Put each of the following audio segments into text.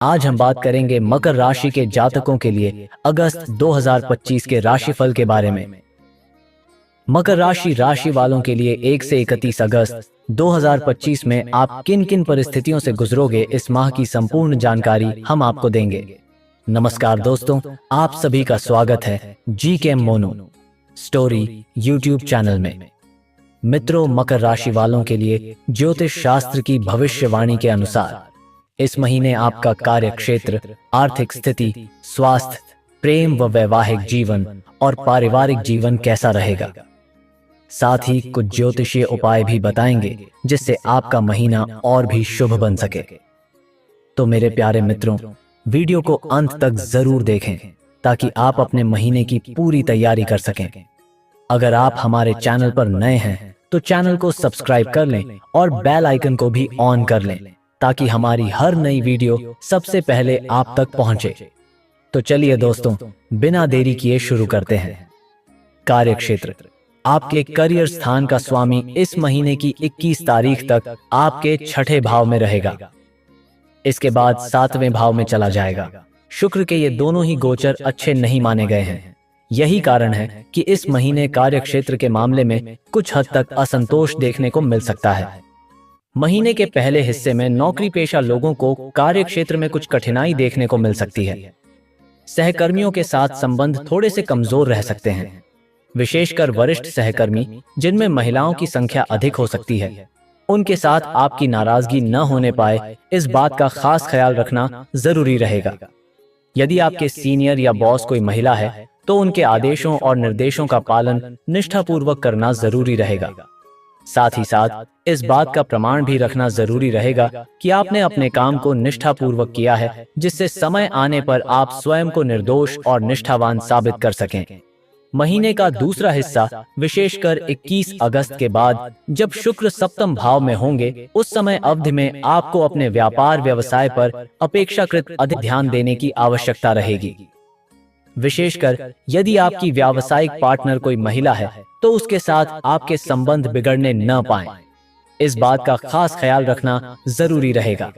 आज हम बात करेंगे मकर राशि के जातकों के लिए अगस्त 2025 के राशिफल के बारे में। मकर राशि वालों के लिए 1 से 31 अगस्त 2025 में आप किन किन परिस्थितियों से गुजरोगे, इस माह की संपूर्ण जानकारी हम आपको देंगे। नमस्कार दोस्तों, आप सभी का स्वागत है जी मोनो स्टोरी यूट्यूब चैनल में। मित्रों, मकर राशि वालों के लिए ज्योतिष शास्त्र की भविष्यवाणी के अनुसार इस महीने आपका कार्य क्षेत्र, आर्थिक स्थिति, स्वास्थ्य, प्रेम व वैवाहिक जीवन और पारिवारिक जीवन कैसा रहेगा। साथ ही कुछ ज्योतिषीय उपाय भी बताएंगे जिससे आपका महीना और भी शुभ बन सके। तो मेरे प्यारे मित्रों, वीडियो को अंत तक जरूर देखें ताकि आप अपने महीने की पूरी तैयारी कर सकें। अगर आप हमारे चैनल पर नए हैं तो चैनल को सब्सक्राइब कर लें और बेल आइकन को भी ऑन कर लें ताकि हमारी हर नई वीडियो सबसे पहले आप तक पहुंचे। तो चलिए दोस्तों, बिना देरी किए शुरू करते हैं। कार्यक्षेत्र, आपके करियर स्थान का स्वामी इस महीने की 21 तारीख तक आपके छठे भाव में रहेगा। इसके बाद 7वें भाव में चला जाएगा। शुक्र के ये दोनों ही गोचर अच्छे नहीं माने गए हैं। यही कारण है कि इस महीने कार्यक्षेत्र के मामले में कुछ हद तक असंतोष देखने को मिल सकता है। महीने के पहले हिस्से में नौकरी पेशा लोगों को कार्यक्षेत्र में कुछ कठिनाई देखने को मिल सकती है। सहकर्मियों के साथ संबंध थोड़े से कमजोर रह सकते हैं, विशेषकर वरिष्ठ सहकर्मी जिनमें महिलाओं की संख्या अधिक हो सकती है। उनके साथ आपकी नाराजगी न होने पाए, इस बात का खास ख्याल रखना जरूरी रहेगा। यदि आपके सीनियर या बॉस कोई महिला है तो उनके आदेशों और निर्देशों का पालन निष्ठापूर्वक करना जरूरी रहेगा। साथ ही साथ इस बात का प्रमाण भी रखना जरूरी रहेगा कि आपने अपने काम को निष्ठापूर्वक किया है, जिससे समय आने पर आप स्वयं को निर्दोष और निष्ठावान साबित कर सकें। महीने का दूसरा हिस्सा, विशेषकर 21 अगस्त के बाद जब शुक्र सप्तम भाव में होंगे, उस समय अवधि में आपको अपने व्यापार व्यवसाय पर अपेक्षाकृत अधिक ध्यान देने की आवश्यकता रहेगी। विशेषकर यदि आपकी व्यावसायिक पार्टनर कोई महिला है तो उसके साथ आपके संबंध बिगड़ने न पाएं। इस बात का खास ख्याल रखना जरूरी रहेगा।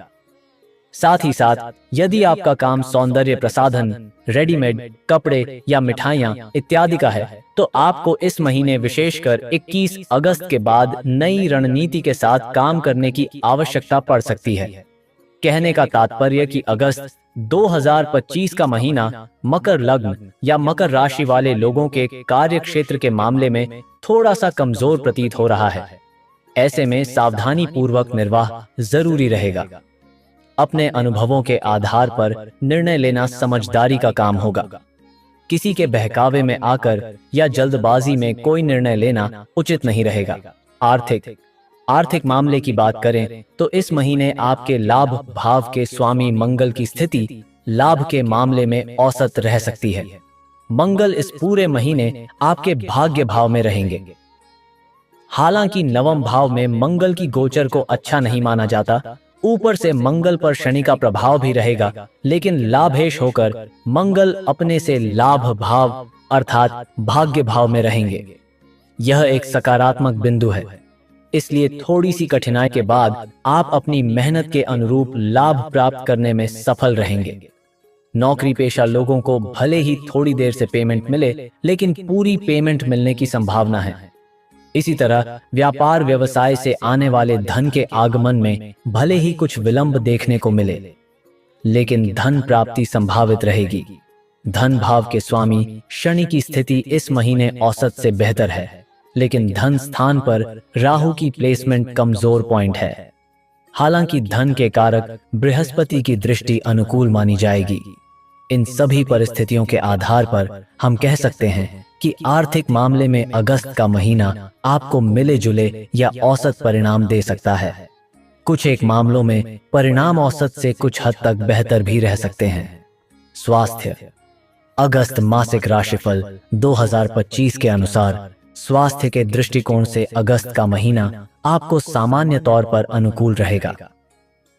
साथ ही साथ यदि आपका काम सौंदर्य प्रसाधन, रेडीमेड कपड़े या मिठाइयाँ इत्यादि का है तो आपको इस महीने विशेषकर 21 अगस्त के बाद नई रणनीति के साथ काम करने की आवश्यकता पड़ सकती है। कहने का तात्पर्य कि अगस्त 2025 का महीना मकर लग्न या मकर राशि वाले लोगों के कार्य क्षेत्र के मामले में थोड़ा सा कमजोर प्रतीत हो रहा है। ऐसे में सावधानी पूर्वक निर्वाह जरूरी रहेगा। अपने अनुभवों के आधार पर निर्णय लेना समझदारी का काम होगा। किसी के में आकर या जल्दबाजी में कोई निर्णय लेना उचित नहीं रहेगा। आर्थिक मामले की बात करें तो इस महीने आपके लाभ भाव के स्वामी मंगल की स्थिति लाभ के मामले में औसत रह सकती है। मंगल इस पूरे महीने आपके भाग्य भाव में रहेंगे। हालांकि नवम भाव में मंगल की गोचर को अच्छा नहीं माना जाता, ऊपर से मंगल पर शनि का प्रभाव भी रहेगा, लेकिन लाभेश होकर मंगल अपने से लाभ भाव अर्थात भाग्य भाव में रहेंगे। यह एक सकारात्मक बिंदु है, इसलिए थोड़ी सी कठिनाई के बाद आप अपनी मेहनत के अनुरूप लाभ प्राप्त करने में सफल रहेंगे। नौकरी पेशा लोगों को भले ही थोड़ी देर से पेमेंट मिले, लेकिन पूरी पेमेंट मिलने की संभावना है। इसी तरह व्यापार व्यवसाय से आने वाले धन के आगमन में भले ही कुछ विलंब देखने को मिले, लेकिन धन प्राप्ति संभावित रहेगी। धन भाव के स्वामी शनि की स्थिति इस महीने औसत से बेहतर है, लेकिन धन स्थान पर राहु की प्लेसमेंट कमजोर पॉइंट है। हालांकि धन के कारक बृहस्पति की दृष्टि अनुकूल मानी जाएगी। इन सभी परिस्थितियों के आधार पर हम कह सकते हैं कि आर्थिक मामले में अगस्त का महीना आपको मिले जुले या औसत परिणाम दे सकता है। कुछ एक मामलों में परिणाम औसत से कुछ हद तक बेहतर भी रह सकते हैं। स्वास्थ्य, अगस्त मासिक राशिफल 2025 के अनुसार स्वास्थ्य के दृष्टिकोण से अगस्त का महीना आपको सामान्य तौर पर अनुकूल रहेगा।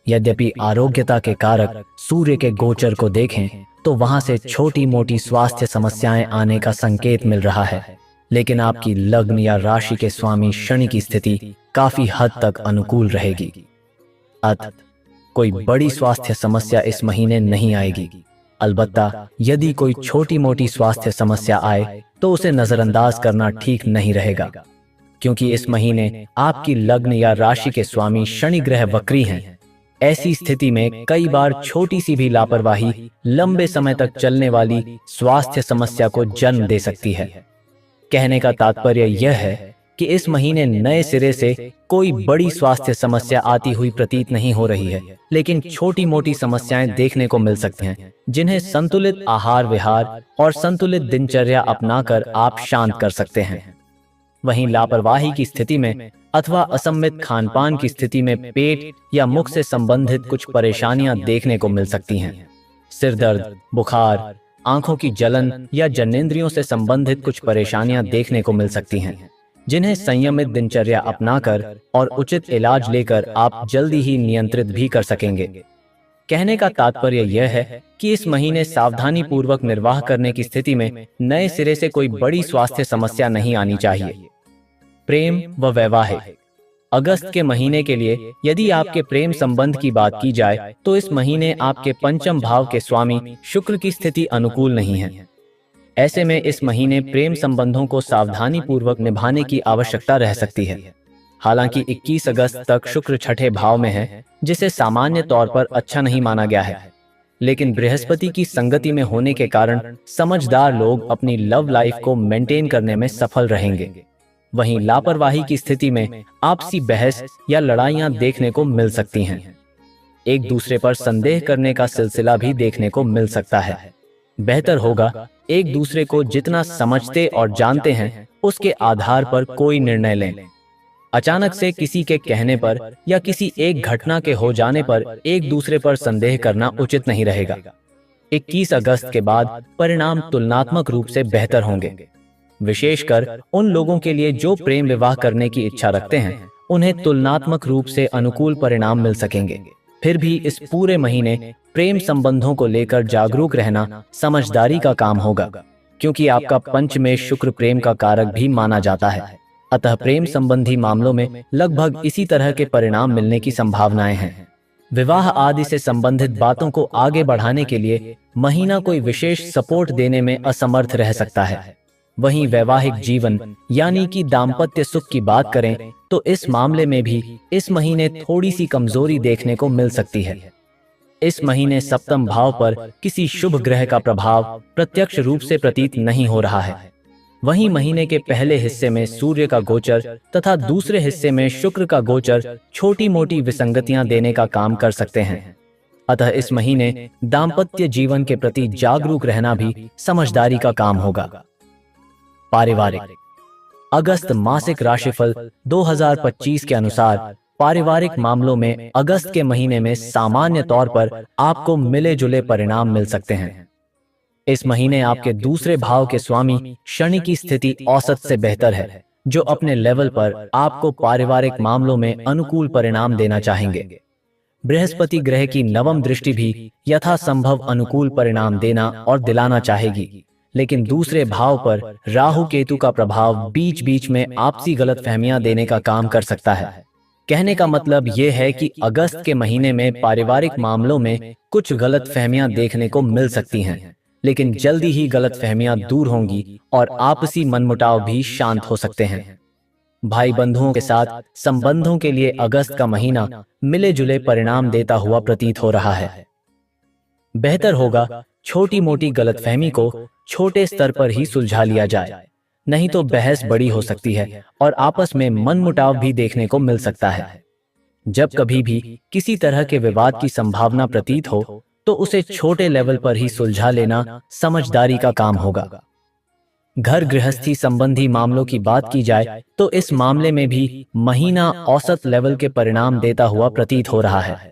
यद्यपि आरोग्यता के कारक सूर्य के गोचर को देखें तो वहां से छोटी मोटी स्वास्थ्य समस्याएं आने का संकेत मिल रहा है, लेकिन आपकी लग्न या राशि के स्वामी शनि की स्थिति काफी हद तक अनुकूल रहेगी। कोई बड़ी स्वास्थ्य समस्या इस महीने नहीं आएगी। अलबत्ता यदि कोई छोटी मोटी स्वास्थ्य समस्या आए तो उसे नजरअंदाज करना ठीक नहीं रहेगा, क्योंकि इस महीने आपकी लग्न या राशि के स्वामी शनि ग्रह वक्री हैं। ऐसी स्थिति में कई बार छोटी सी भी लापरवाही लंबे समय तक चलने वाली स्वास्थ्य समस्या को जन्म दे सकती है। कहने का तात्पर्य यह है कि इस महीने नए सिरे से कोई बड़ी स्वास्थ्य समस्या आती हुई प्रतीत नहीं हो रही है, लेकिन छोटी मोटी समस्याएं देखने को मिल सकती हैं, जिन्हें संतुलित आहार विहार और संतुलित दिनचर्या अपनाकर आप शांत कर सकते हैं। वहीं लापरवाही की स्थिति में अथवा असममित खानपान की स्थिति में पेट या मुख से संबंधित कुछ परेशानियां देखने को मिल सकती हैं। सिर दर्द, बुखार, आंखों की जलन या जननेंद्रियों से संबंधित कुछ परेशानियां देखने को मिल सकती हैं, जिन्हें संयमित दिनचर्या अपनाकर और उचित इलाज लेकर आप जल्दी ही नियंत्रित भी कर सकेंगे। कहने का तात्पर्य यह है कि इस महीने सावधानी पूर्वक निर्वाह करने की स्थिति में नए सिरे से कोई बड़ी स्वास्थ्य समस्या नहीं आनी चाहिए। प्रेम व वैवाहिक। अगस्त के महीने के लिए यदि आपके प्रेम संबंध की बात की जाए तो इस महीने आपके पंचम भाव के स्वामी शुक्र की स्थिति अनुकूल नहीं है। ऐसे में इस महीने प्रेम संबंधों को सावधानी पूर्वक निभाने की आवश्यकता रह सकती है। हालांकि 21 अगस्त तक शुक्र छठे भाव में है, जिसे सामान्य तौर पर अच्छा नहीं माना गया है, लेकिन बृहस्पति की संगति में होने के कारण समझदार लोग अपनी लव लाइफ को मेंटेन करने में सफल रहेंगे। वहीं लापरवाही की स्थिति में आपसी बहस या लड़ाइयां देखने को मिल सकती हैं। एक दूसरे पर संदेह करने का सिलसिला भी देखने को मिल सकता है। बेहतर होगा एक दूसरे को जितना समझते और जानते हैं उसके आधार पर कोई निर्णय लें। अचानक से किसी के कहने पर या किसी एक घटना के हो जाने पर एक दूसरे पर संदेह करना उचित नहीं रहेगा। 21 अगस्त के बाद परिणाम तुलनात्मक रूप से बेहतर होंगे, विशेषकर उन लोगों के लिए जो प्रेम विवाह करने की इच्छा रखते हैं। उन्हें तुलनात्मक रूप से अनुकूल परिणाम मिल सकेंगे। फिर भी इस पूरे महीने प्रेम संबंधों को लेकर जागरूक रहना समझदारी का काम होगा, क्योंकि आपका पंच में शुक्र प्रेम का कारक भी माना जाता है। अतः प्रेम संबंधी मामलों में लगभग इसी तरह के परिणाम मिलने की संभावनाएं हैं। विवाह आदि से संबंधित बातों को आगे बढ़ाने के लिए महीना कोई विशेष सपोर्ट देने में असमर्थ रह सकता है। वहीं वैवाहिक जीवन यानी कि दाम्पत्य सुख की बात करें तो इस मामले में भी इस महीने थोड़ी सी कमजोरी देखने को मिल सकती है। इस महीने सप्तम भाव पर किसी शुभ ग्रह का प्रभाव प्रत्यक्ष रूप से प्रतीत नहीं हो रहा है। वहीं महीने के पहले हिस्से में सूर्य का गोचर तथा दूसरे हिस्से में शुक्र का गोचर छोटी मोटी विसंगतियां देने का काम कर सकते हैं। अतः इस महीने दाम्पत्य जीवन के प्रति जागरूक रहना भी समझदारी का काम होगा। पारिवारिक। अगस्त मासिक राशिफल 2025 के अनुसार पारिवारिक मामलों में अगस्त के महीने में सामान्य तौर पर आपको मिले जुले परिणाम मिल सकते हैं। इस महीने आपके दूसरे भाव के स्वामी शनि की स्थिति औसत से बेहतर है, जो अपने लेवल पर आपको पारिवारिक मामलों में अनुकूल परिणाम देना चाहेंगे। बृहस्पति ग्रह की नवम दृष्टि भी यथासंभव अनुकूल परिणाम देना और दिलाना चाहेगी, लेकिन दूसरे भाव पर राहु केतु का प्रभाव बीच बीच में आपसी गलतफहमियां देने का काम कर सकता है। कहने का मतलब ये है कि अगस्त के महीने में पारिवारिक मामलों में कुछ गलतफहमियां देखने को मिल सकती हैं, लेकिन जल्दी ही गलतफहमियां दूर होंगी और आपसी मनमुटाव भी शांत हो सकते हैं। भाई बंधुओं के साथ संबंधों के लिए अगस्त का महीना मिले जुले परिणाम देता हुआ प्रतीत हो रहा है। बेहतर होगा छोटी मोटी गलतफहमी को छोटे स्तर पर ही सुलझा लिया जाए, नहीं तो बहस बड़ी हो सकती है और आपस में मनमुटाव भी देखने को मिल सकता है। जब कभी भी किसी तरह के विवाद की संभावना प्रतीत हो तो उसे छोटे लेवल पर ही सुलझा लेना समझदारी का काम होगा। घर गृहस्थी संबंधी मामलों की बात की जाए तो इस मामले में भी महीना औसत लेवल के परिणाम देता हुआ प्रतीत हो रहा है।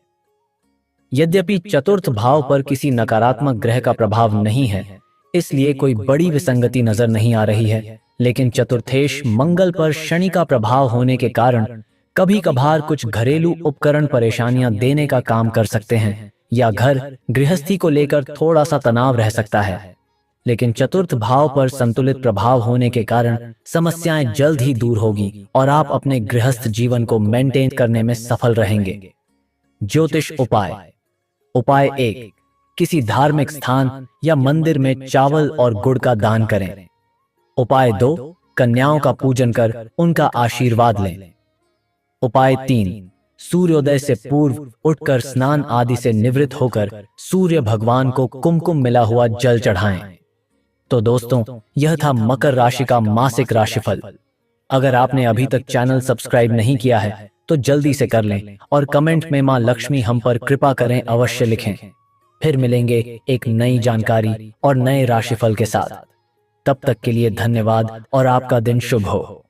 यद्यपि चतुर्थ भाव पर किसी नकारात्मक ग्रह का प्रभाव नहीं है, इसलिए कोई बड़ी विसंगति नजर नहीं आ रही है, लेकिन चतुर्थेश मंगल पर शनि का प्रभाव होने के कारण कभी कभार कुछ घरेलू उपकरण परेशानियां देने का काम कर सकते हैं या घर गृहस्थी को लेकर थोड़ा सा तनाव रह सकता है। लेकिन चतुर्थ भाव पर संतुलित प्रभाव होने के कारण समस्याएं जल्द ही दूर होगी और आप अपने गृहस्थ जीवन को मेंटेन करने में सफल रहेंगे। ज्योतिष उपाय। उपाय 1, किसी धार्मिक स्थान या मंदिर में चावल और गुड़ का दान करें। उपाय 2, कन्याओं का पूजन कर उनका आशीर्वाद लें। उपाय 3, सूर्योदय से पूर्व उठकर स्नान आदि से निवृत्त होकर सूर्य भगवान को कुमकुम मिला हुआ जल चढ़ाएं। तो दोस्तों, यह था मकर राशि का मासिक राशिफल। अगर आपने अभी तक चैनल सब्सक्राइब नहीं किया है तो जल्दी से कर लें और कमेंट में मां लक्ष्मी हम पर कृपा करें अवश्य लिखें। फिर मिलेंगे एक नई जानकारी और नए राशिफल के साथ। तब तक के लिए धन्यवाद और आपका दिन शुभ हो।